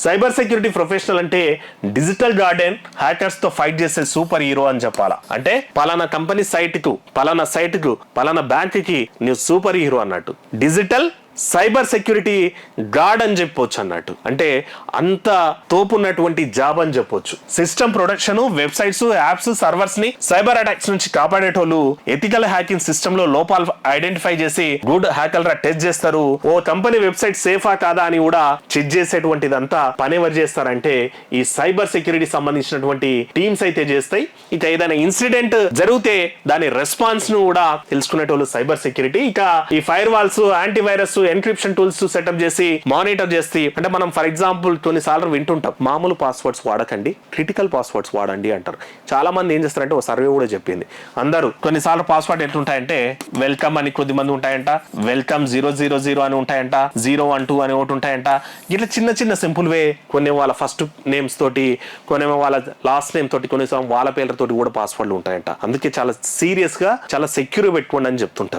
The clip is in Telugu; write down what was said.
సైబర్ సెక్యూరిటీ ప్రొఫెషనల్ అంటే డిజిటల్ గార్డెన్ హ్యాకర్స్ తో ఫైట్ చేసే సూపర్ హీరో అని చెప్పాలా. అంటే పలానా కంపెనీ సైట్ కు, పలానా బ్యాంక్ కి నువ్వు సూపర్ హీరో అన్నట్టు. డిజిటల్ సైబర్ సెక్యూరిటీ గార్డ్ అని చెప్పొచ్చు అన్నట్టు. అంటే అంత తోపున్నటువంటి జాబ్ అని చెప్పొచ్చు. System production, websites, apps, servers ని సైబర్ అటాక్స్ నుంచి కాపాడేటోళ్ళు ఎథికల్ హ్యాకింగ్ సిస్టమ్ లో లోపాలు ఐడెంటిఫై చేసి గుడ్ హ్యాకర్ రా టెస్ట్ చేస్తారు. ఓ కంపెనీ వెబ్సైట్ సేఫా కాదా అని కూడా చెక్ చేసేటువంటిదంతా పని ఎవరు చేస్తారంటే ఈ సైబర్ సెక్యూరిటీ సంబంధించినటువంటి టీమ్స్ అయితే చేస్తాయి. ఇక ఏదైనా ఇన్సిడెంట్ జరిగితే దాని రెస్పాన్స్ ను కూడా తెలుసుకునేటోళ్ళు సైబర్ సెక్యూరిటీ. ఇక ఈ firewalls, antivirus, encryption tools setup చేసి మానిటర్ చేసి, అంటే మనం ఫర్ ఎగ్జాంపుల్ కొన్నిసార్లు వింటుంటాం మామూలు పాస్వర్డ్స్ వాడకండి, క్రిటికల్ పాస్వర్డ్స్ వాడండి అంటారు. చాలా మంది ఏం చేస్తారంటే ఒక సర్వే కూడా చెప్పింది, అందరూ కొన్నిసార్లు పాస్వర్డ్ ఎట్లుంటాయంటే వెల్కమ్ అని కొద్ది మంది ఉంటాయంట, వెల్కమ్ 000 అని ఉంటాయంట, 012 అని ఒకటి ఉంటాయంట. ఇట్లా చిన్న చిన్న సింపుల్ వే కొన్ని వాళ్ళ ఫస్ట్ నేమ్స్ తోటి, కొన్ని వాళ్ళ లాస్ట్ నేమ్ తోటి, కొన్ని వాళ్ళ పేర్లతోటి కూడా పాస్వర్డ్లు ఉంటాయంట. అందుకే చాలా సీరియస్ గా చాలా సెక్యూర్ పెట్టుకోండి అని చెప్తుంటారు.